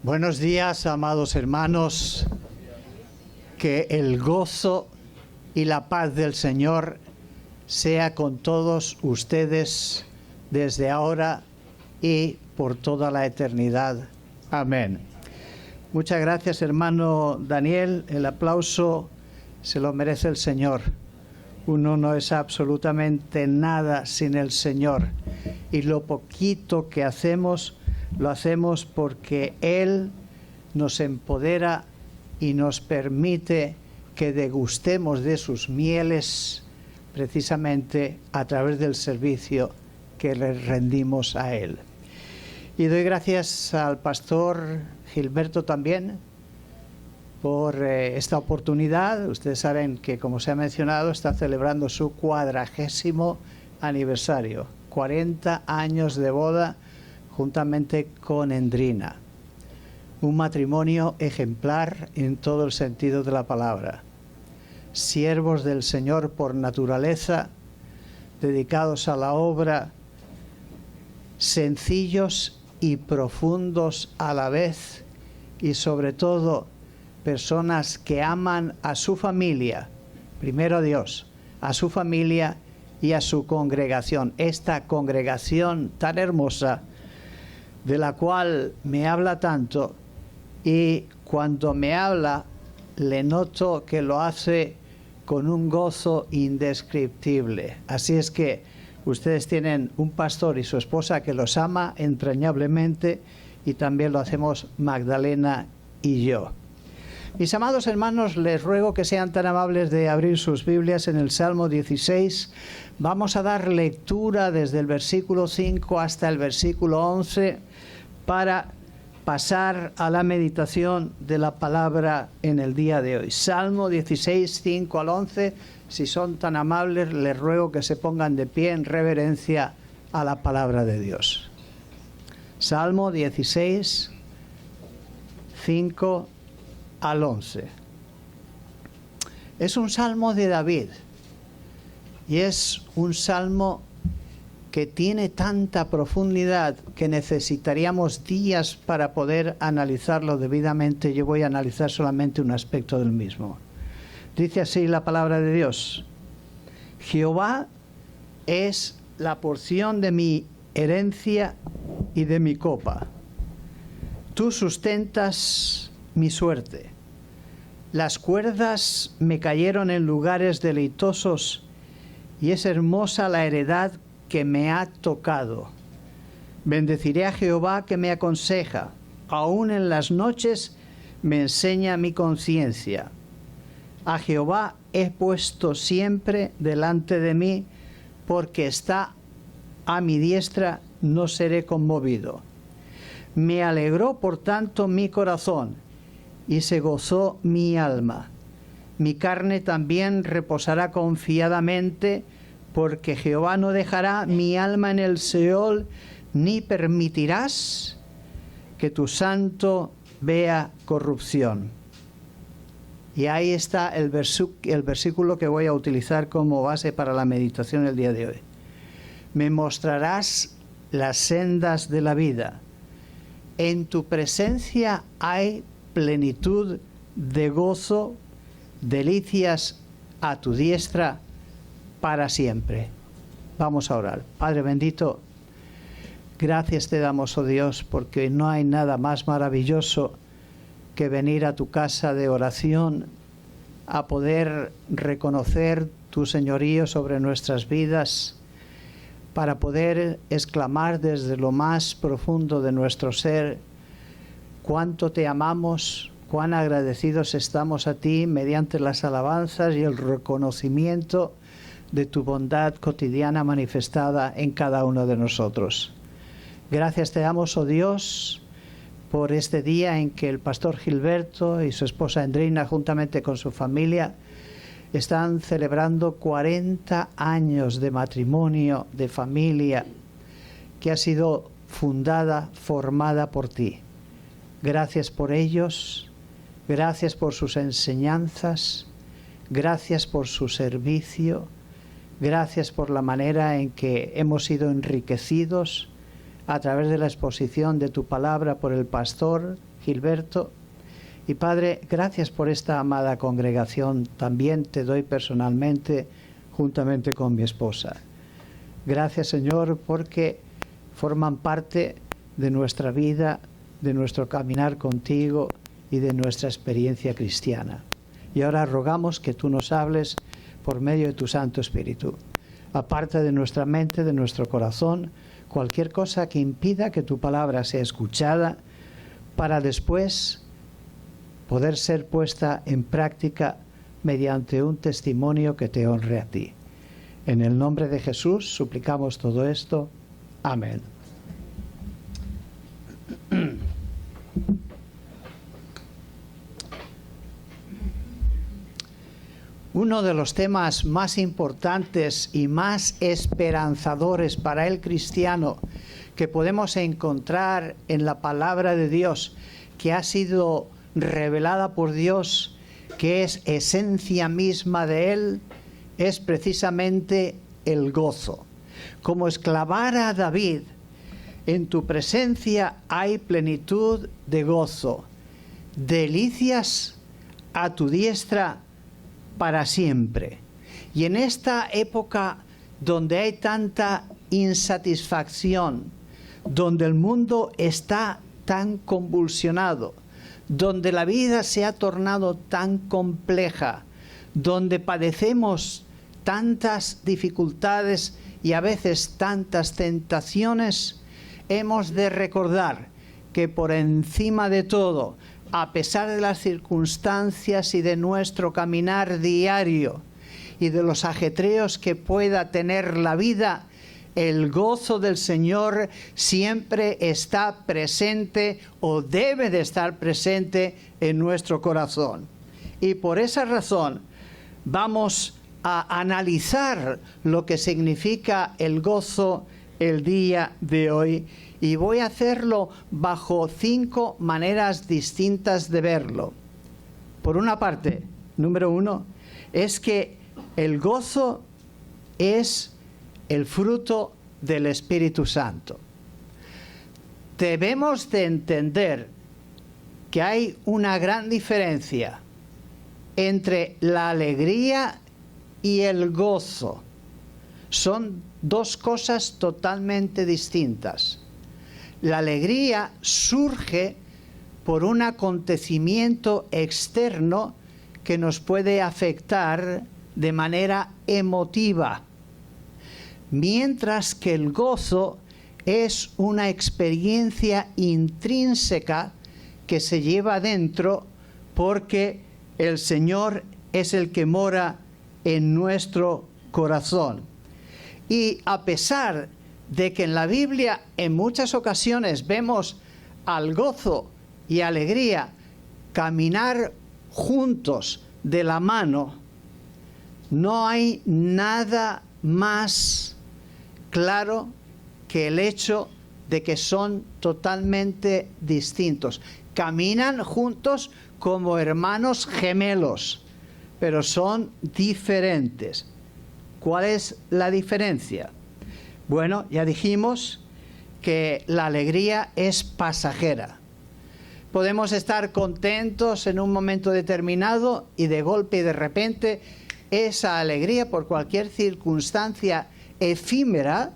Buenos días, amados hermanos. Que el gozo y la paz del Señor sea con todos ustedes desde ahora y por toda la eternidad. Amén. Muchas gracias, hermano Daniel. El aplauso se lo merece el Señor. Uno no es absolutamente nada sin el Señor. Y lo poquito que hacemos, lo hacemos porque Él nos empodera y nos permite que degustemos de sus mieles precisamente a través del servicio que le rendimos a Él. Y doy gracias al pastor Gilberto también por esta oportunidad. Ustedes saben que, como se ha mencionado, está celebrando su 40º aniversario, 40 años de boda juntamente con Endrina. Un matrimonio ejemplar en todo el sentido de la palabra. Siervos del Señor por naturaleza, dedicados a la obra, sencillos y profundos a la vez, y sobre todo personas que aman a su familia, primero a Dios, a su familia y a su congregación. Esta congregación tan hermosa, de la cual me habla tanto, y cuando me habla le noto que lo hace con un gozo indescriptible. Así es que ustedes tienen un pastor y su esposa que los ama entrañablemente, y también lo hacemos Magdalena y yo. Mis amados hermanos, les ruego que sean tan amables de abrir sus Biblias en el Salmo 16. Vamos a dar lectura desde el versículo 5 hasta el versículo 11 para pasar a la meditación de la palabra en el día de hoy. Salmo 16, 5 al 11. Si son tan amables, les ruego que se pongan de pie en reverencia a la palabra de Dios. Salmo 16, 5 al 11. Es un salmo de David y es un salmo que tiene tanta profundidad que necesitaríamos días para poder analizarlo debidamente. Yo voy a analizar solamente un aspecto del mismo. Dice así la palabra de Dios: Jehová es la porción de mi herencia y de mi copa. Tú sustentas mi suerte. Las cuerdas me cayeron en lugares deleitosos, y es hermosa la heredad que me ha tocado. Bendeciré a Jehová que me aconseja, aún en las noches me enseña mi conciencia. A Jehová he puesto siempre delante de mí, porque está a mi diestra, no seré conmovido. Me alegró por tanto mi corazón, y se gozó mi alma. Mi carne también reposará confiadamente, porque Jehová no dejará mi alma en el Seol, ni permitirás que tu santo vea corrupción. Y ahí está el versículo que voy a utilizar como base para la meditación el día de hoy. Me mostrarás las sendas de la vida. En tu presencia hay plenitud de gozo, delicias a tu diestra para siempre. Vamos a orar. Padre bendito, gracias te damos, oh Dios, porque no hay nada más maravilloso que venir a tu casa de oración, a poder reconocer tu señorío sobre nuestras vidas, para poder exclamar desde lo más profundo de nuestro ser cuánto te amamos, cuán agradecidos estamos a ti mediante las alabanzas y el reconocimiento de tu bondad cotidiana manifestada en cada uno de nosotros. Gracias te damos, oh Dios, por este día en que el pastor Gilberto y su esposa Endrina, juntamente con su familia, están celebrando 40 años de matrimonio, de familia, que ha sido fundada, formada por ti. Gracias por ellos, gracias por sus enseñanzas, gracias por su servicio, gracias por la manera en que hemos sido enriquecidos a través de la exposición de tu palabra por el pastor Gilberto. Y Padre, gracias por esta amada congregación. También te doy personalmente, juntamente con mi esposa. Gracias, Señor, porque forman parte de nuestra vida, de nuestro caminar contigo y de nuestra experiencia cristiana. Y ahora rogamos que tú nos hables por medio de tu Santo Espíritu. Aparta de nuestra mente, de nuestro corazón, cualquier cosa que impida que tu palabra sea escuchada, para después poder ser puesta en práctica mediante un testimonio que te honre a ti. En el nombre de Jesús suplicamos todo esto. Amén. Uno de los temas más importantes y más esperanzadores para el cristiano que podemos encontrar en la palabra de Dios, que ha sido revelada por Dios, que es esencia misma de Él, es precisamente el gozo. Como exclamara David, en tu presencia hay plenitud de gozo, delicias a tu diestra para siempre. Y en esta época donde hay tanta insatisfacción, donde el mundo está tan convulsionado, donde la vida se ha tornado tan compleja, donde padecemos tantas dificultades y a veces tantas tentaciones, hemos de recordar que por encima de todo, a pesar de las circunstancias y de nuestro caminar diario y de los ajetreos que pueda tener la vida, el gozo del Señor siempre está presente o debe de estar presente en nuestro corazón. Y por esa razón vamos a analizar lo que significa el gozo el día de hoy. Y voy a hacerlo bajo 5 maneras distintas de verlo. Por una parte, número 1, es que el gozo es el fruto del Espíritu Santo. Debemos de entender que hay una gran diferencia entre la alegría y el gozo. Son dos cosas totalmente distintas. La alegría surge por un acontecimiento externo que nos puede afectar de manera emotiva, mientras que el gozo es una experiencia intrínseca que se lleva dentro porque el Señor es el que mora en nuestro corazón. Y a pesar de que en la Biblia en muchas ocasiones vemos al gozo y alegría caminar juntos de la mano, no hay nada más claro que el hecho de que son totalmente distintos. Caminan juntos como hermanos gemelos, pero son diferentes. ¿Cuál es la diferencia? Bueno, ya dijimos que la alegría es pasajera. Podemos estar contentos en un momento determinado y de golpe y de repente esa alegría, por cualquier circunstancia efímera,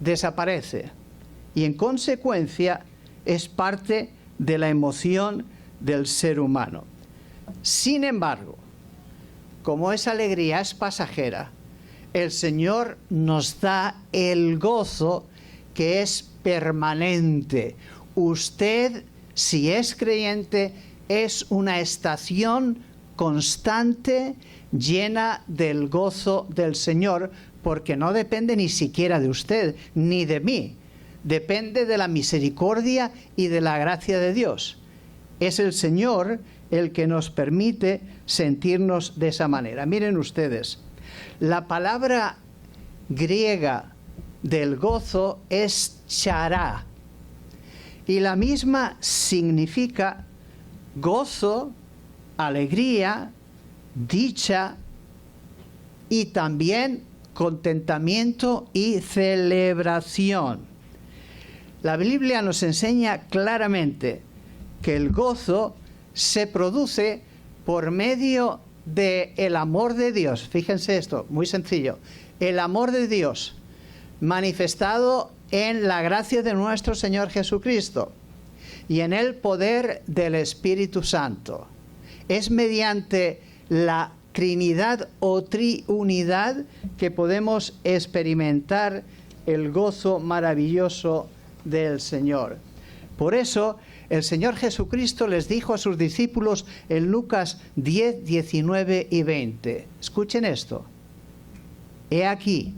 desaparece. Y en consecuencia es parte de la emoción del ser humano. Sin embargo, como esa alegría es pasajera, el Señor nos da el gozo que es permanente. Usted, si es creyente, es una estación constante, llena del gozo del Señor, porque no depende ni siquiera de usted, ni de mí. Depende de la misericordia y de la gracia de Dios. Es el Señor el que nos permite sentirnos de esa manera. Miren ustedes, la palabra griega del gozo es chará, y la misma significa gozo, alegría, dicha y también contentamiento y celebración. La Biblia nos enseña claramente que el gozo se produce por medio del amor de Dios. Fíjense esto, muy sencillo. El amor de Dios manifestado en la gracia de nuestro Señor Jesucristo y en el poder del Espíritu Santo. Es mediante la Trinidad o triunidad que podemos experimentar el gozo maravilloso del Señor. Por eso, el Señor Jesucristo les dijo a sus discípulos en Lucas 10, 19 y 20. Escuchen esto. He aquí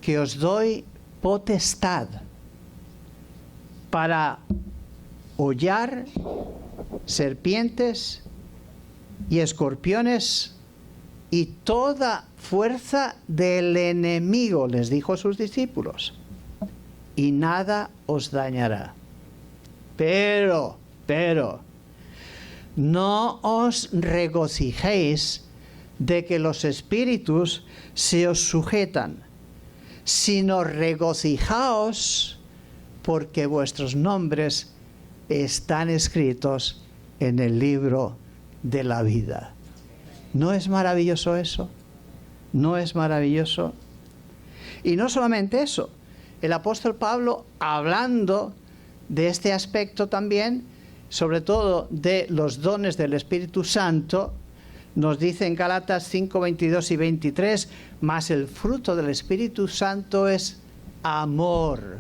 que os doy potestad para hollar serpientes y escorpiones y toda fuerza del enemigo, les dijo a sus discípulos, y nada os dañará. Pero, no os regocijéis de que los espíritus se os sujetan, sino regocijaos porque vuestros nombres están escritos en el libro de la vida. ¿No es maravilloso eso? ¿No es maravilloso? Y no solamente eso, el apóstol Pablo, hablando de este aspecto también, sobre todo de los dones del Espíritu Santo, nos dice en Gálatas 5, 22 y 23, mas el fruto del Espíritu Santo es amor,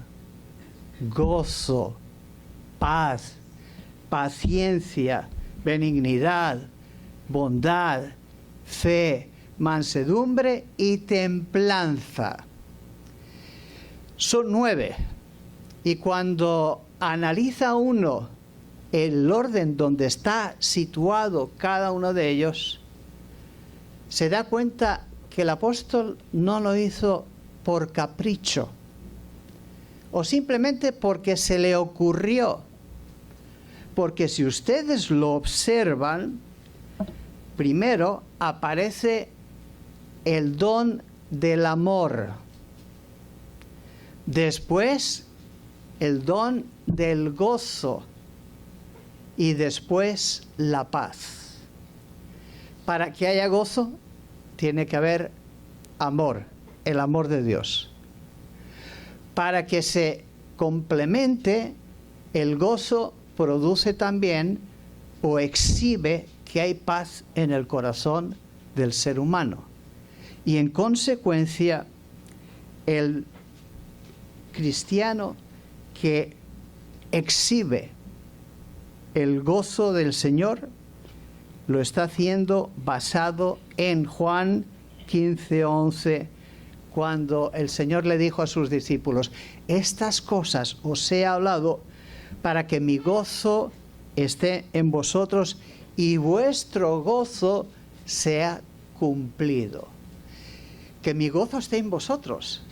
gozo, paz, paciencia, benignidad, bondad, fe, mansedumbre y templanza. Son 9. Y cuando analiza uno el orden donde está situado cada uno de ellos, se da cuenta que el apóstol no lo hizo por capricho o simplemente porque se le ocurrió. Porque si ustedes lo observan, primero aparece el don del amor, después el don del gozo y después la paz. Para que haya gozo, tiene que haber amor, el amor de Dios. Para que se complemente, el gozo produce también o exhibe que hay paz en el corazón del ser humano. Y en consecuencia, el cristiano que exhibe el gozo del Señor lo está haciendo basado en Juan 15:11, cuando el Señor le dijo a sus discípulos: estas cosas os he hablado para que mi gozo esté en vosotros y vuestro gozo sea cumplido. Que mi gozo esté en vosotros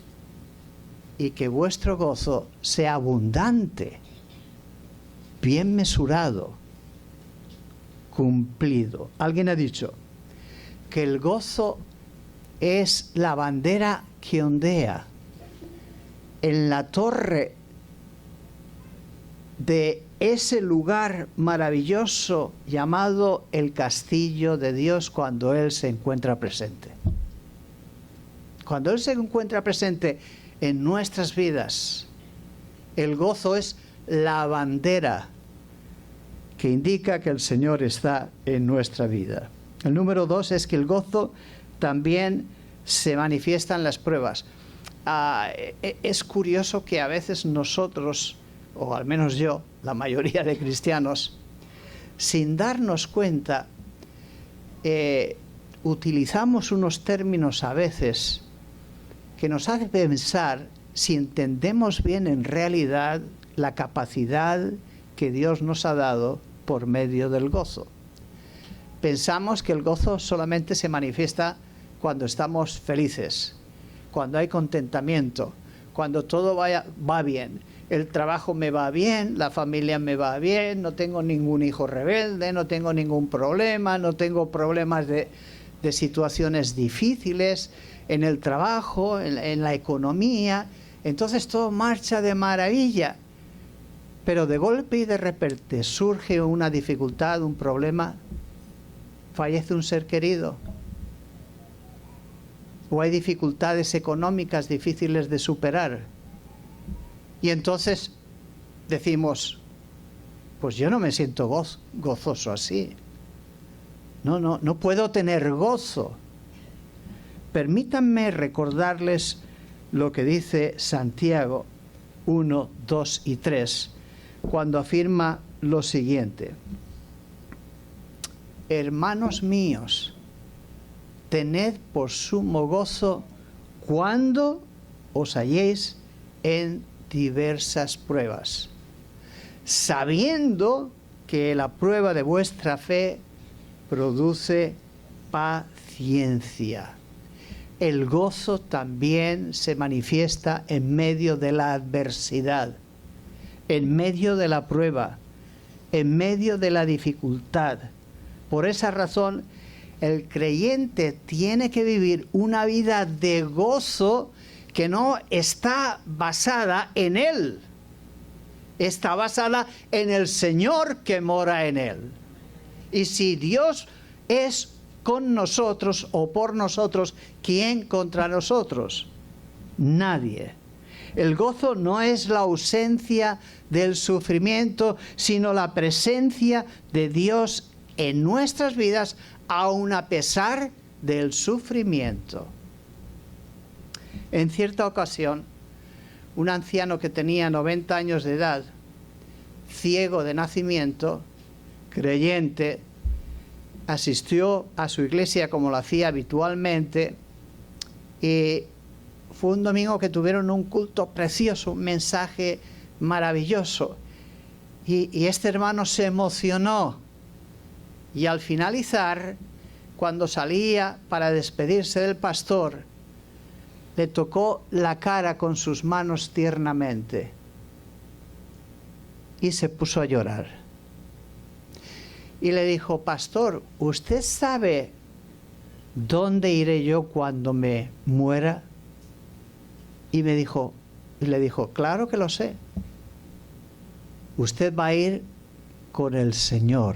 y que vuestro gozo sea abundante, bien mesurado, cumplido. Alguien ha dicho que el gozo es la bandera que ondea en la torre de ese lugar maravilloso llamado el castillo de Dios cuando Él se encuentra presente. Cuando Él se encuentra presente en nuestras vidas, el gozo es la bandera que indica que el Señor está en nuestra vida. El número 2 es que el gozo también se manifiesta en las pruebas. Es curioso que a veces nosotros, o al menos yo, la mayoría de cristianos, sin darnos cuenta, utilizamos unos términos a veces que nos hace pensar si entendemos bien en realidad la capacidad que Dios nos ha dado por medio del gozo. Pensamos que el gozo solamente se manifiesta cuando estamos felices, cuando hay contentamiento, cuando todo va bien. El trabajo me va bien, la familia me va bien, no tengo ningún hijo rebelde, no tengo ningún problema, no tengo problemas de situaciones difíciles en el trabajo, en la economía. Entonces todo marcha de maravilla. pero de golpe y de repente surge una dificultad, un problema, fallece un ser querido, o hay dificultades económicas difíciles de superar. Y entonces decimos, pues yo no me siento gozoso así. No puedo tener gozo. Permítanme recordarles lo que dice Santiago 1, 2 y 3, cuando afirma lo siguiente: hermanos míos, tened por sumo gozo cuando os halléis en diversas pruebas, sabiendo que la prueba de vuestra fe produce paciencia. El gozo también se manifiesta en medio de la adversidad, en medio de la prueba, en medio de la dificultad. Por esa razón, el creyente tiene que vivir una vida de gozo que no está basada en él, está basada en el Señor que mora en él. Y si Dios es con nosotros o por nosotros, ¿quién contra nosotros? Nadie. El gozo no es la ausencia del sufrimiento, sino la presencia de Dios en nuestras vidas, aun a pesar del sufrimiento. En cierta ocasión, un anciano que tenía 90 años de edad, ciego de nacimiento, creyente, asistió a su iglesia como lo hacía habitualmente, y fue un domingo que tuvieron un culto precioso, un mensaje maravilloso, y este hermano se emocionó, y al finalizar, cuando salía para despedirse del pastor, le tocó la cara con sus manos tiernamente y se puso a llorar. Y le dijo: pastor, ¿usted sabe dónde iré yo cuando me muera? Y le dijo, claro que lo sé. Usted va a ir con el Señor.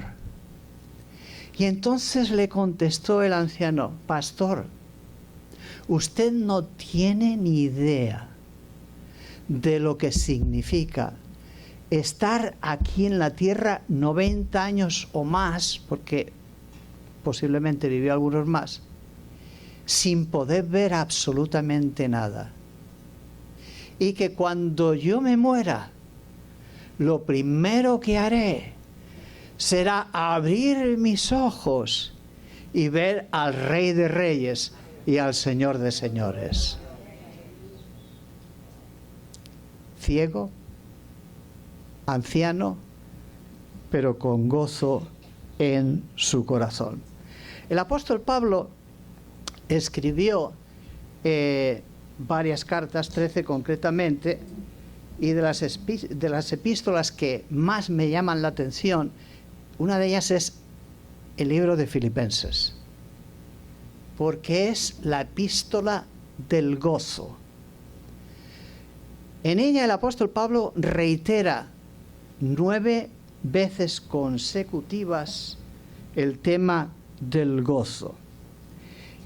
Y entonces le contestó el anciano: pastor, usted no tiene ni idea de lo que significa estar aquí en la tierra 90 años o más, porque posiblemente vivió algunos más, sin poder ver absolutamente nada. Y que cuando yo me muera, lo primero que haré será abrir mis ojos y ver al Rey de Reyes y al Señor de Señores. Ciego, anciano, pero con gozo en su corazón. El apóstol Pablo escribió varias cartas, 13 concretamente, y de las epístolas que más me llaman la atención, una de ellas es el libro de Filipenses, porque es la epístola del gozo. En ella el apóstol Pablo reitera 9 veces consecutivas el tema del gozo.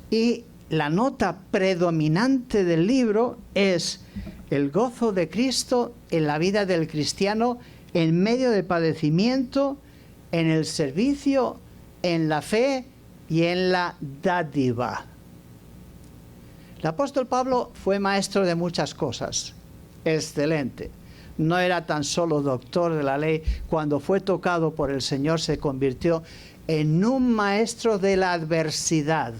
Y la nota predominante del libro es el gozo de Cristo en la vida del cristiano en medio de padecimiento, en el servicio, en la fe y en la dádiva. El apóstol Pablo fue maestro de muchas cosas. Excelente. No era tan solo doctor de la ley. Cuando fue tocado por el Señor, se convirtió en un maestro de la adversidad.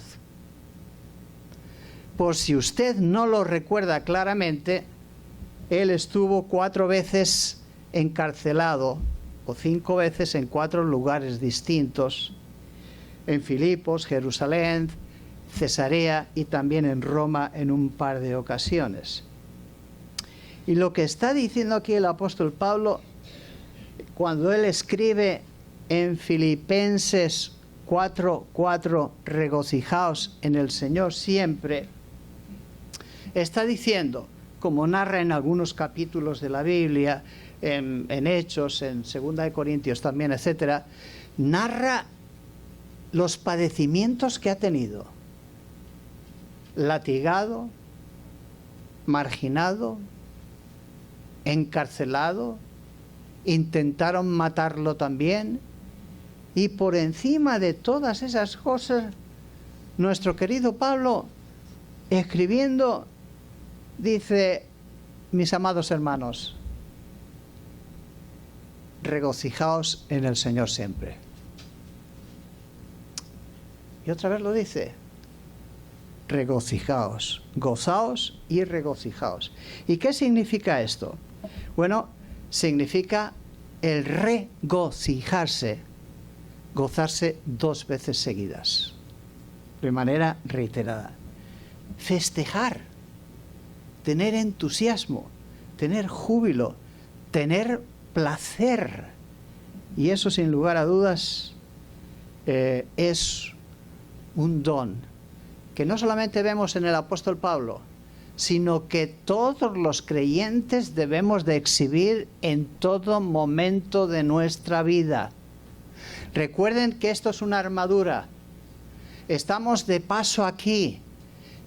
Por si usted no lo recuerda claramente, él estuvo 4 veces encarcelado, o 5 veces en 4 lugares distintos, en Filipos, Jerusalén, Cesarea y también en Roma en un par de ocasiones. Y lo que está diciendo aquí el apóstol Pablo, cuando él escribe en Filipenses 4:4, regocijaos en el Señor siempre, está diciendo, como narra en algunos capítulos de la Biblia, en Hechos, en 2 de Corintios también, etcétera, narra los padecimientos que ha tenido. Latigado, marginado, encarcelado, intentaron matarlo también, y por encima de todas esas cosas, nuestro querido Pablo, escribiendo, dice: mis amados hermanos, regocijaos en el Señor siempre. Y otra vez lo dice: regocijaos, gozaos y regocijaos. ¿Y qué significa esto? Bueno, significa el regocijarse, gozarse 2 veces seguidas, de manera reiterada. Festejar, tener entusiasmo, tener júbilo, tener placer. Y eso, sin lugar a dudas, es un don que no solamente vemos en el apóstol Pablo, sino que todos los creyentes debemos de exhibir en todo momento de nuestra vida. Recuerden que esto es una armadura. Estamos de paso aquí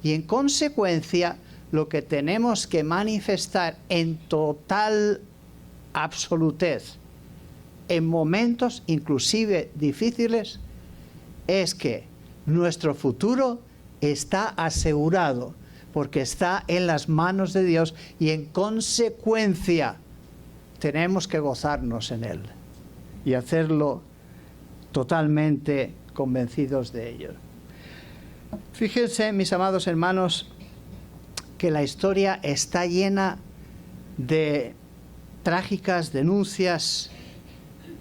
y en consecuencia lo que tenemos que manifestar en total absolutez, en momentos inclusive difíciles, es que nuestro futuro está asegurado, porque está en las manos de Dios, y en consecuencia tenemos que gozarnos en Él y hacerlo totalmente convencidos de ello. Fíjense, mis amados hermanos, que la historia está llena de trágicas denuncias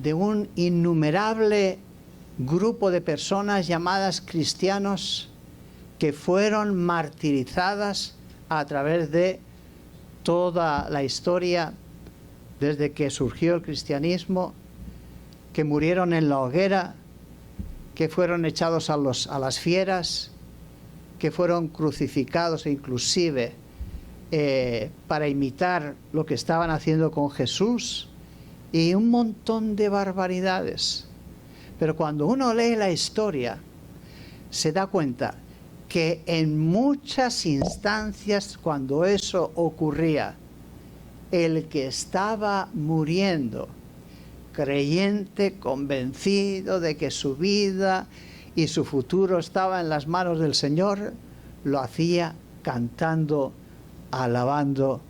de un innumerable grupo de personas llamadas cristianos que fueron martirizadas a través de toda la historia desde que surgió el cristianismo, que murieron en la hoguera, que fueron echados a las fieras, que fueron crucificados inclusive para imitar lo que estaban haciendo con Jesús, y un montón de barbaridades. Pero cuando uno lee la historia, se da cuenta que en muchas instancias, cuando eso ocurría, el que estaba muriendo, creyente, convencido de que su vida y su futuro estaba en las manos del Señor, lo hacía cantando, alabando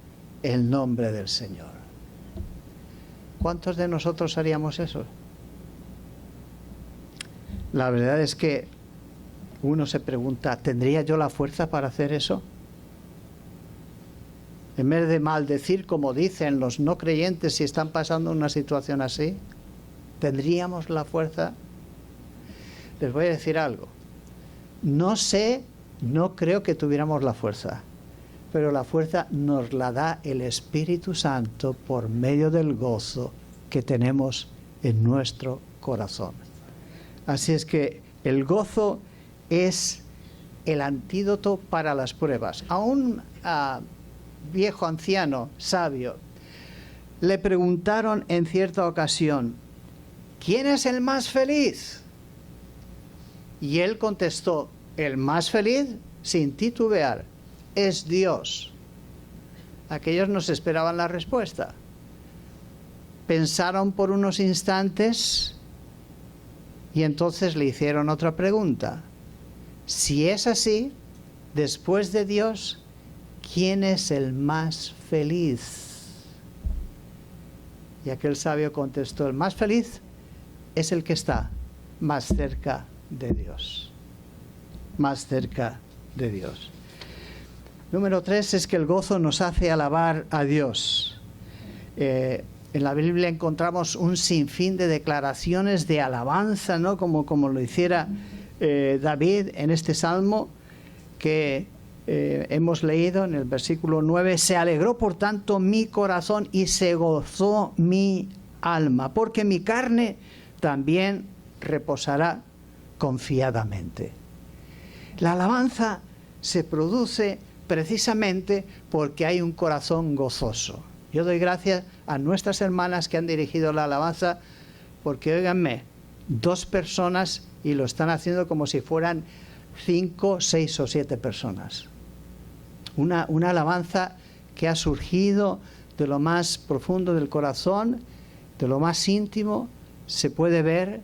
el nombre del Señor. ¿Cuántos de nosotros haríamos eso? La verdad es que uno se pregunta, ¿tendría yo la fuerza para hacer eso? En vez de maldecir, como dicen los no creyentes, si están pasando una situación así, ¿tendríamos la fuerza? Les voy a decir algo. No sé, no creo que tuviéramos la fuerza, pero la fuerza nos la da el Espíritu Santo por medio del gozo que tenemos en nuestro corazón. Así es que el gozo es el antídoto para las pruebas. A un viejo anciano, sabio, le preguntaron en cierta ocasión, ¿quién es el más feliz? Y él contestó, el más feliz, sin titubear, es Dios. Aquellos no se esperaban la respuesta. Pensaron por unos instantes y entonces le hicieron otra pregunta. Si es así, después de Dios, ¿quién es el más feliz? Y aquel sabio contestó, el más feliz es el que está más cerca de Dios. Más cerca de Dios. Número 3 es que el gozo nos hace alabar a Dios. En la Biblia encontramos un sinfín de declaraciones de alabanza, ¿no? Como lo hiciera David en este salmo que hemos leído en el versículo 9. Se alegró por tanto mi corazón y se gozó mi alma, porque mi carne también reposará confiadamente. La alabanza se produce precisamente porque hay un corazón gozoso. Yo doy gracias a nuestras hermanas que han dirigido la alabanza, porque, óiganme, 2 personas y lo están haciendo como si fueran 5, 6 o 7 personas. Una alabanza que ha surgido de lo más profundo del corazón, de lo más íntimo, se puede ver,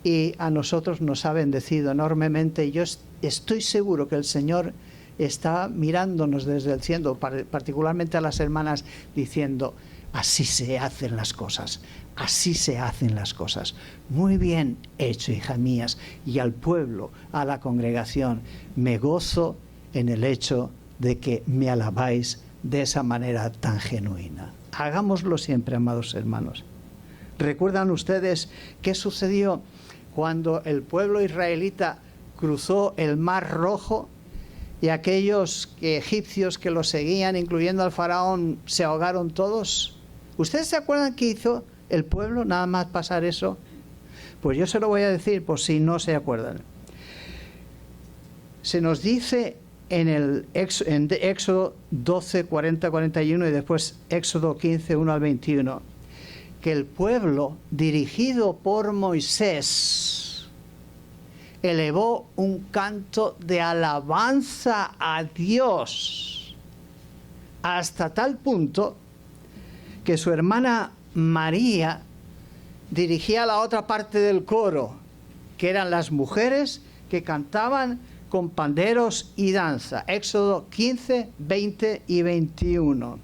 y a nosotros nos ha bendecido enormemente. Yo estoy seguro que el Señor está mirándonos desde el cielo, particularmente a las hermanas, diciendo: así se hacen las cosas, así se hacen las cosas. Muy bien hecho, hijas mías. Y al pueblo, a la congregación, me gozo en el hecho de que me alabáis de esa manera tan genuina. Hagámoslo siempre, amados hermanos. ¿Recuerdan ustedes qué sucedió cuando el pueblo israelita cruzó el Mar Rojo y aquellos egipcios que lo seguían, incluyendo al faraón, se ahogaron todos? ¿Ustedes se acuerdan qué hizo el pueblo nada más pasar eso? Pues yo se lo voy a decir por si no se acuerdan. Se nos dice en Éxodo 12, 40, 41 y después Éxodo 15, 1 al 21, que el pueblo, dirigido por Moisés, elevó un canto de alabanza a Dios, hasta tal punto que su hermana María dirigía la otra parte del coro, que eran las mujeres que cantaban con panderos y danza. Éxodo 15, 20 y 21.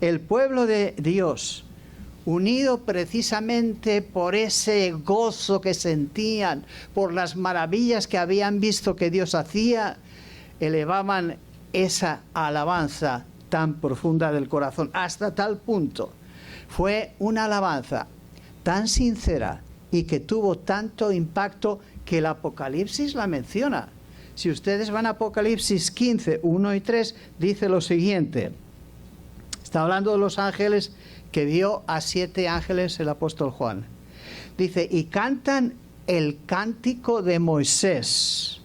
El pueblo de Dios, unido precisamente por ese gozo que sentían, por las maravillas que habían visto que Dios hacía, elevaban esa alabanza tan profunda del corazón, hasta tal punto. Fue una alabanza tan sincera y que tuvo tanto impacto que el Apocalipsis la menciona. Si ustedes van a Apocalipsis 15, 1 y 3, dice lo siguiente. Está hablando de los ángeles que vio a 7 ángeles el apóstol Juan. Dice: y cantan el cántico de Moisés,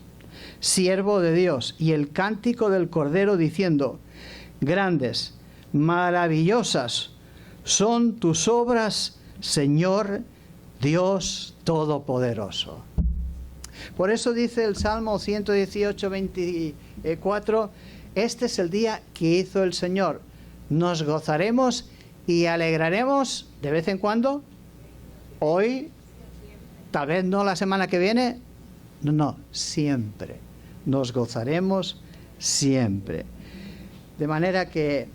siervo de Dios, y el cántico del Cordero, diciendo: grandes, maravillosas son tus obras, Señor Dios Todopoderoso. Por eso dice el Salmo 118, 24, este es el día que hizo el Señor. Nos gozaremos y alegraremos de vez en cuando. Hoy, tal vez no la semana que viene. No, siempre. Nos gozaremos siempre. De manera que,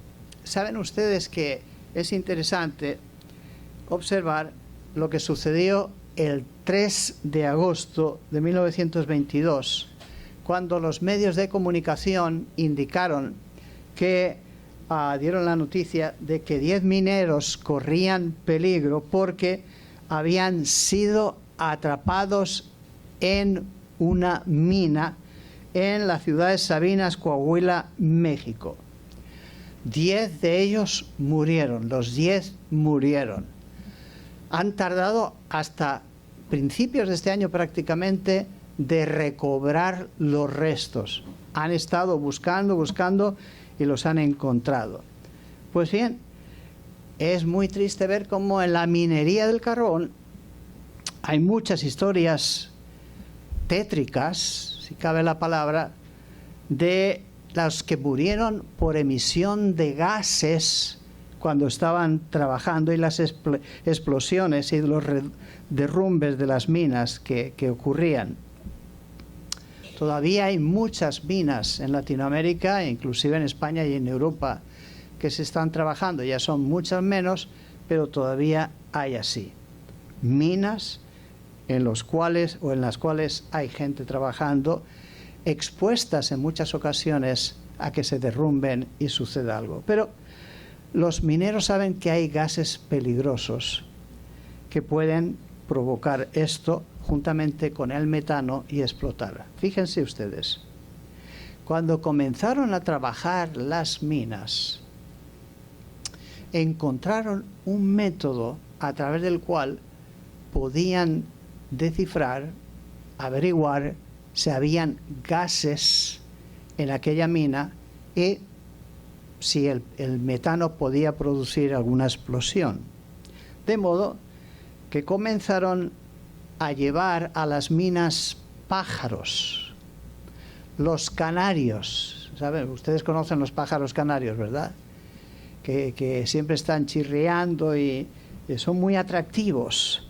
¿saben ustedes que es interesante observar lo que sucedió el 3 de agosto de 1922, cuando los medios de comunicación indicaron que dieron la noticia de que 10 mineros corrían peligro porque habían sido atrapados en una mina en la ciudad de Sabinas, Coahuila, México. 10 de ellos murieron, los 10 murieron. Han tardado hasta principios de este año prácticamente de recobrar los restos. Han estado buscando y los han encontrado. Pues bien, es muy triste ver cómo en la minería del carbón hay muchas historias tétricas, si cabe la palabra, de los que murieron por emisión de gases cuando estaban trabajando, y las explosiones y los derrumbes de las minas que ocurrían. Todavía hay muchas minas en Latinoamérica, inclusive en España y en Europa, que se están trabajando. Ya son muchas menos, pero todavía hay así. Minas en las cuales hay gente trabajando, expuestas en muchas ocasiones a que se derrumben y suceda algo. Pero los mineros saben que hay gases peligrosos que pueden provocar esto juntamente con el metano y explotar. Fíjense ustedes, cuando comenzaron a trabajar las minas, encontraron un método a través del cual podían descifrar, averiguar si habían gases en aquella mina y si el metano podía producir alguna explosión. De modo que comenzaron a llevar a las minas pájaros, los canarios. ¿Saben? Ustedes conocen los pájaros canarios, ¿verdad? Que siempre están chirriando y son muy atractivos.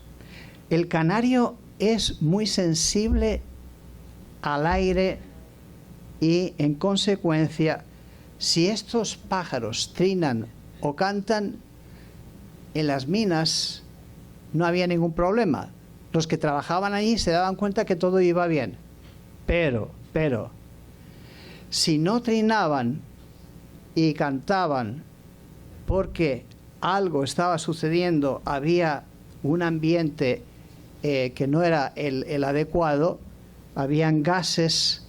El canario es muy sensible al aire y, en consecuencia, si estos pájaros trinan o cantan, en las minas no había ningún problema. Los que trabajaban allí se daban cuenta que todo iba bien. Pero, si no trinaban y cantaban porque algo estaba sucediendo, había un ambiente que no era el adecuado, habían gases,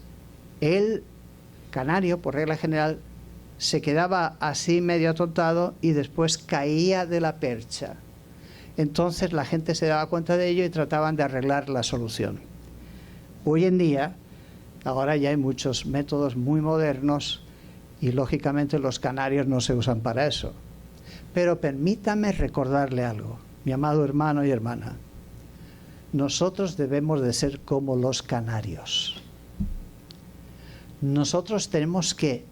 el canario, por regla general, se quedaba así medio atontado y después caía de la percha. Entonces la gente se daba cuenta de ello y trataban de arreglar la solución. Hoy en día, ahora ya hay muchos métodos muy modernos y lógicamente los canarios no se usan para eso. Pero permítame recordarle algo, mi amado hermano y hermana. Nosotros debemos de ser como los canarios. Nosotros tenemos que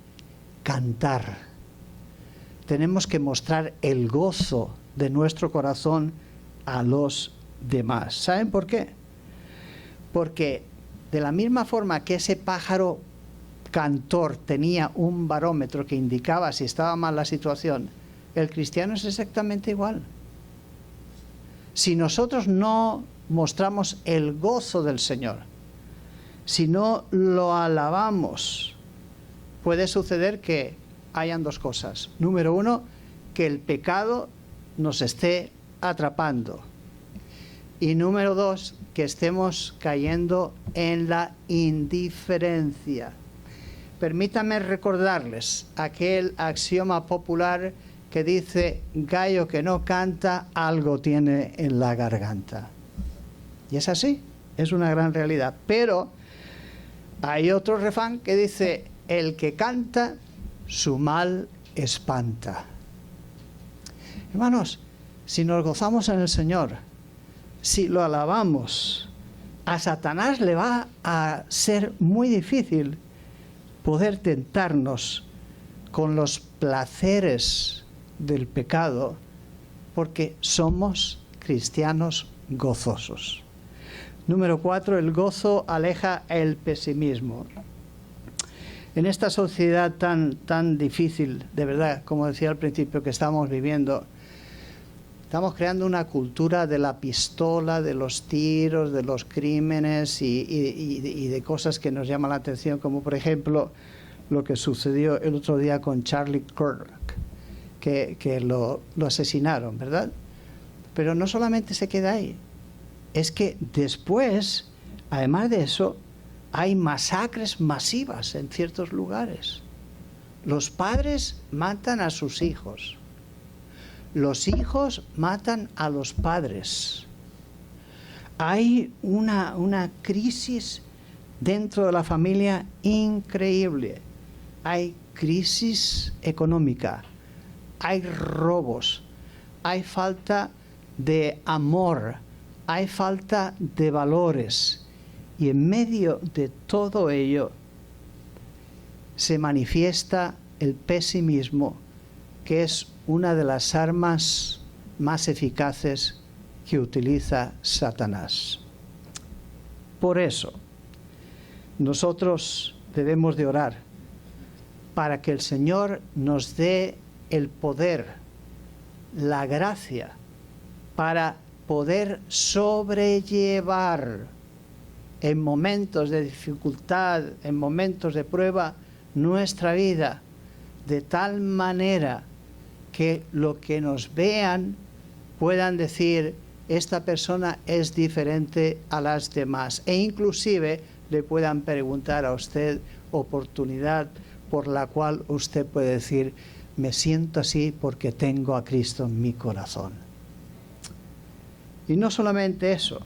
cantar, tenemos que mostrar el gozo de nuestro corazón a los demás. ¿Saben por qué? Porque de la misma forma que ese pájaro cantor tenía un barómetro que indicaba si estaba mal la situación, el cristiano es exactamente igual. Si nosotros no mostramos el gozo del Señor, si no lo alabamos, puede suceder que hayan dos cosas. Número uno, que el pecado nos esté atrapando. Y número dos, que estemos cayendo en la indiferencia. Permítanme recordarles aquel axioma popular que dice: gallo que no canta, algo tiene en la garganta. Y es así, es una gran realidad. Pero hay otro refrán que dice: el que canta, su mal espanta. Hermanos, si nos gozamos en el Señor, si lo alabamos, a Satanás le va a ser muy difícil poder tentarnos con los placeres del pecado, porque somos cristianos gozosos. Número 4, el gozo aleja el pesimismo. En esta sociedad tan difícil, de verdad, como decía al principio, que estamos viviendo, estamos creando una cultura de la pistola, de los tiros, de los crímenes y de cosas que nos llaman la atención, como por ejemplo lo que sucedió el otro día con Charlie Kirk, que lo asesinaron, ¿verdad? Pero no solamente se queda ahí, es que después, además de eso, hay masacres masivas en ciertos lugares. Los padres matan a sus hijos. Los hijos matan a los padres. Hay una crisis dentro de la familia increíble. Hay crisis económica, hay robos, hay falta de amor, hay falta de valores. Y en medio de todo ello se manifiesta el pesimismo, que es una de las armas más eficaces que utiliza Satanás. Por eso, nosotros debemos de orar para que el Señor nos dé el poder, la gracia, para poder sobrellevar en momentos de dificultad, en momentos de prueba, nuestra vida, de tal manera que lo que nos vean puedan decir: esta persona es diferente a las demás, e inclusive le puedan preguntar a usted oportunidad por la cual usted puede decir: me siento así porque tengo a Cristo en mi corazón. Y no solamente eso,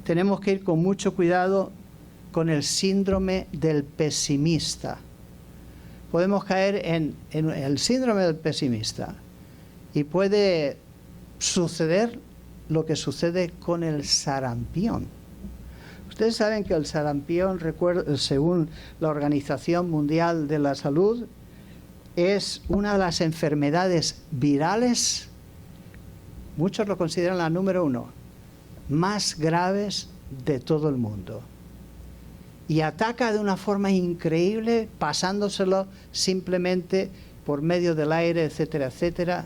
tenemos que ir con mucho cuidado con el síndrome del pesimista, podemos caer en el síndrome del pesimista y puede suceder lo que sucede con el sarampión. Ustedes saben que el sarampión, según la Organización Mundial de la Salud, es una de las enfermedades virales, muchos lo consideran la número 1, más graves de todo el mundo. Y ataca de una forma increíble, pasándoselo simplemente por medio del aire, etcétera, etcétera,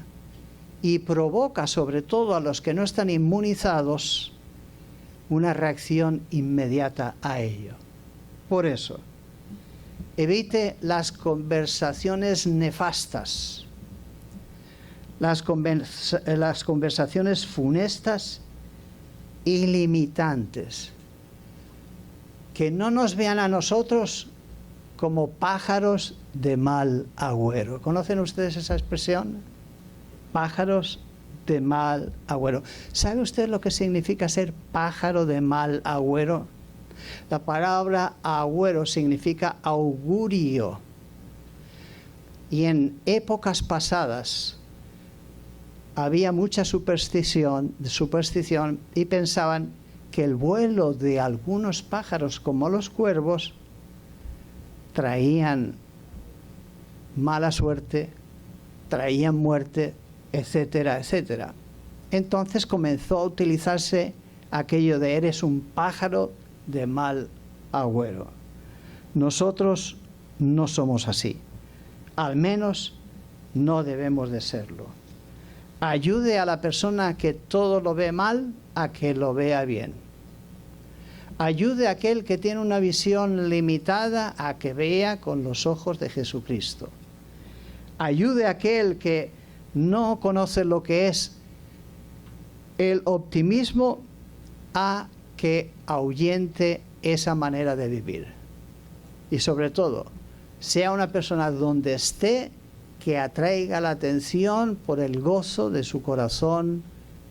y provoca, sobre todo a los que no están inmunizados, una reacción inmediata a ello. Por eso, evite las conversaciones nefastas, las conversaciones funestas y limitantes, que no nos vean a nosotros como pájaros de mal agüero. ¿Conocen ustedes esa expresión? Pájaros de mal agüero. ¿Sabe usted lo que significa ser pájaro de mal agüero? La palabra agüero significa augurio. Y en épocas pasadas había mucha superstición y pensaban que el vuelo de algunos pájaros, como los cuervos, traían mala suerte, traían muerte, etcétera, etcétera. Entonces comenzó a utilizarse aquello de eres un pájaro de mal agüero. Nosotros no somos así. Al menos no debemos de serlo. Ayude a la persona que todo lo ve mal a que lo vea bien. Ayude a aquel que tiene una visión limitada a que vea con los ojos de Jesucristo. Ayude a aquel que no conoce lo que es el optimismo a que ahuyente esa manera de vivir. Y sobre todo, sea una persona donde esté que atraiga la atención por el gozo de su corazón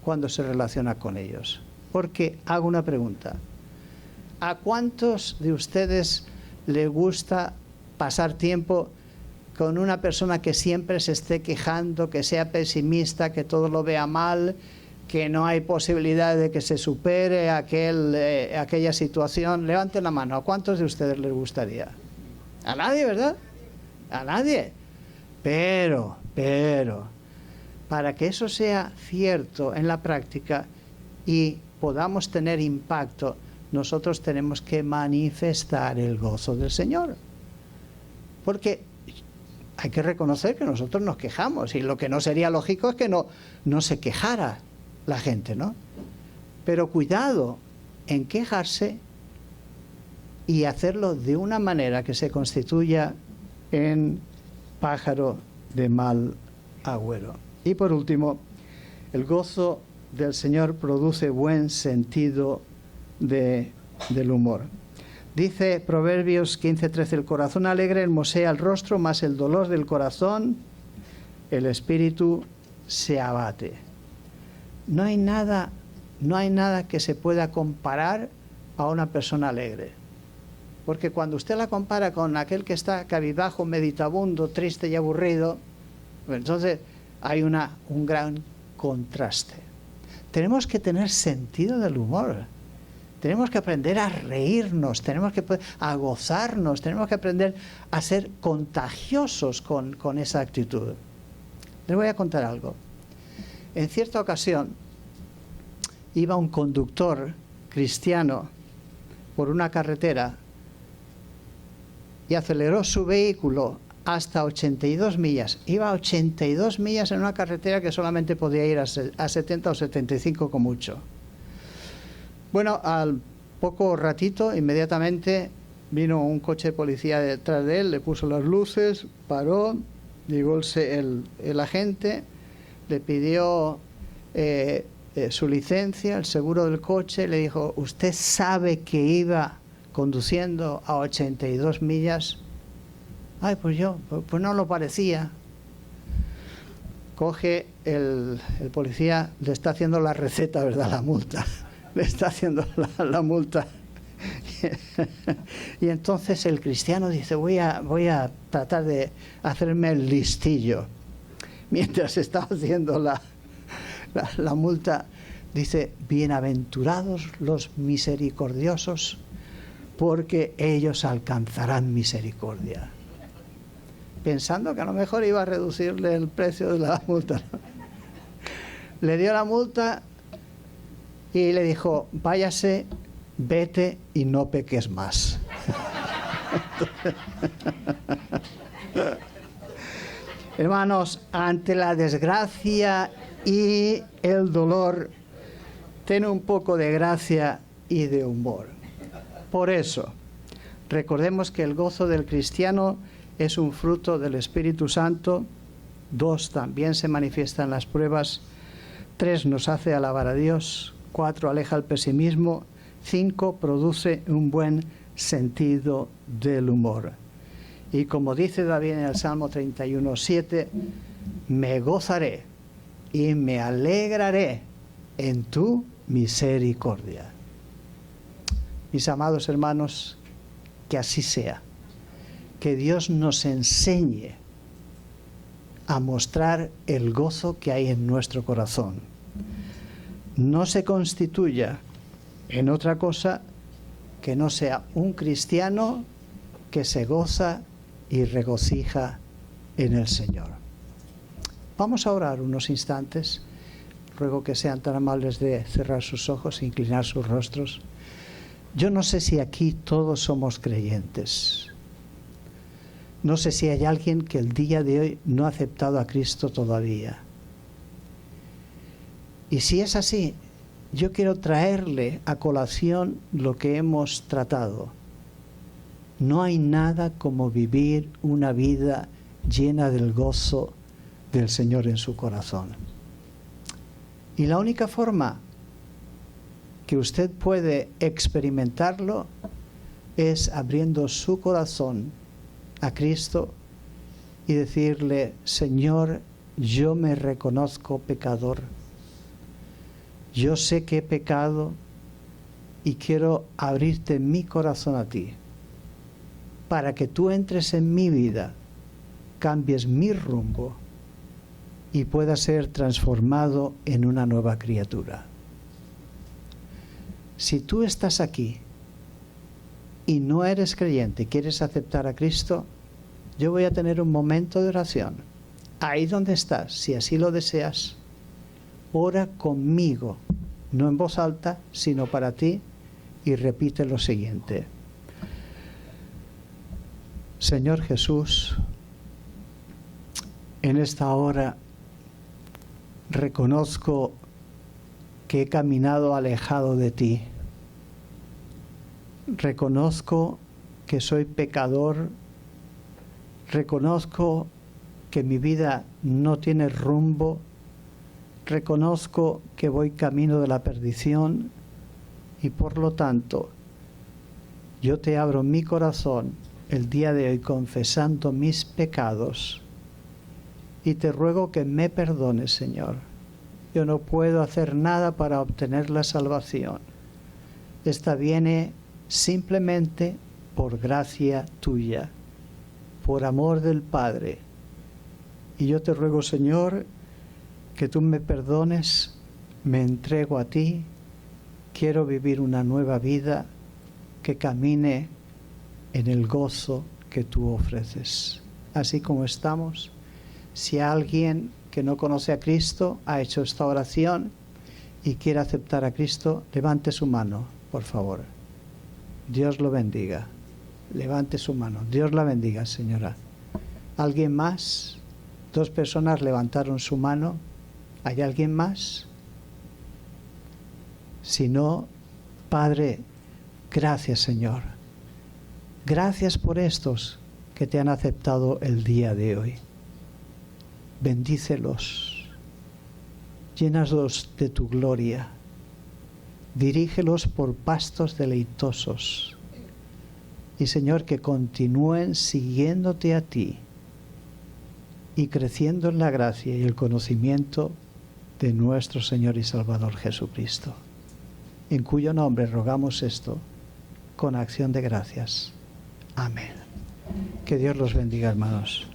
cuando se relaciona con ellos. Porque hago una pregunta. ¿A cuántos de ustedes les gusta pasar tiempo con una persona que siempre se esté quejando, que sea pesimista, que todo lo vea mal, que no hay posibilidad de que se supere aquella situación? Levanten la mano. ¿A cuántos de ustedes les gustaría? A nadie, ¿verdad? A nadie. Pero, para que eso sea cierto en la práctica y podamos tener impacto, nosotros tenemos que manifestar el gozo del Señor. Porque hay que reconocer que nosotros nos quejamos y lo que no sería lógico es que no se quejara la gente, ¿no? Pero cuidado en quejarse y hacerlo de una manera que se constituya en pájaro de mal agüero. Y por último, el gozo del Señor produce buen sentido del humor. Dice Proverbios 15:13, el corazón alegre hermosea el rostro, mas el dolor del corazón, el espíritu se abate. No hay nada que se pueda comparar a una persona alegre. Porque cuando usted la compara con aquel que está cabizbajo, meditabundo, triste y aburrido, pues entonces hay un gran contraste. Tenemos que tener sentido del humor. Tenemos que aprender a reírnos, tenemos que a gozarnos, tenemos que aprender a ser contagiosos con esa actitud. Les voy a contar algo. En cierta ocasión iba un conductor cristiano por una carretera y aceleró su vehículo hasta 82 millas. Iba a 82 millas en una carretera que solamente podía ir a 70 o 75 con mucho. Bueno, al poco ratito, inmediatamente, vino un coche de policía detrás de él, le puso las luces, paró, llegó el agente, le pidió su licencia, el seguro del coche, le dijo, ¿usted sabe que iba conduciendo a 82 millas? Ay, pues no lo parecía. Coge el policía, le está haciendo la receta, ¿verdad? La multa. Le está haciendo la multa. Y entonces el cristiano dice, voy a tratar de hacerme el listillo. Mientras está haciendo la multa, dice, bienaventurados los misericordiosos, porque ellos alcanzarán misericordia. Pensando que a lo mejor iba a reducirle el precio de la multa. Le dio la multa y le dijo, váyase, vete y no peques más. Hermanos, ante la desgracia y el dolor, ten un poco de gracia y de humor. Por eso, recordemos que el gozo del cristiano es un fruto del Espíritu Santo. 2, también se manifiesta en las pruebas. 3, nos hace alabar a Dios. 4, aleja el pesimismo. 5, produce un buen sentido del humor. Y como dice David en el Salmo 31:7, me gozaré y me alegraré en tu misericordia. Mis amados hermanos, que así sea. Que Dios nos enseñe a mostrar el gozo que hay en nuestro corazón. No se constituya en otra cosa que no sea un cristiano que se goza y regocija en el Señor. Vamos a orar unos instantes. Ruego que sean tan amables de cerrar sus ojos e inclinar sus rostros. Yo no sé si aquí todos somos creyentes. No sé si hay alguien que el día de hoy no ha aceptado a Cristo todavía. Y si es así, yo quiero traerle a colación lo que hemos tratado. No hay nada como vivir una vida llena del gozo del Señor en su corazón. Y la única forma que usted puede experimentarlo es abriendo su corazón a Cristo y decirle, Señor, yo me reconozco pecador. Yo sé que he pecado y quiero abrirte mi corazón a ti, para que tú entres en mi vida, cambies mi rumbo y pueda ser transformado en una nueva criatura. Si tú estás aquí y no eres creyente y quieres aceptar a Cristo, yo voy a tener un momento de oración. Ahí donde estás, si así lo deseas, ora conmigo, no en voz alta, sino para ti, y repite lo siguiente. Señor Jesús, en esta hora reconozco que he caminado alejado de ti. Reconozco que soy pecador. Reconozco que mi vida no tiene rumbo. Reconozco que voy camino de la perdición y por lo tanto yo te abro mi corazón el día de hoy confesando mis pecados y te ruego que me perdones, Señor. Yo no puedo hacer nada para obtener la salvación. Esta viene simplemente por gracia tuya, por amor del Padre. Y yo te ruego, Señor, que tú me perdones, me entrego a ti, quiero vivir una nueva vida que camine en el gozo que tú ofreces. Así como estamos, si alguien que no conoce a Cristo ha hecho esta oración y quiere aceptar a Cristo, levante su mano, por favor. Dios lo bendiga. Levante su mano. Dios la bendiga, señora. ¿Alguien más? 2 personas levantaron su mano. ¿Hay alguien más? Si no, Padre, gracias, Señor. Gracias por estos que te han aceptado el día de hoy. Bendícelos. Llénalos de tu gloria. Dirígelos por pastos deleitosos. Y, Señor, que continúen siguiéndote a ti y creciendo en la gracia y el conocimiento de nuestro Señor y Salvador Jesucristo, en cuyo nombre rogamos esto con acción de gracias. Amén. Que Dios los bendiga, hermanos.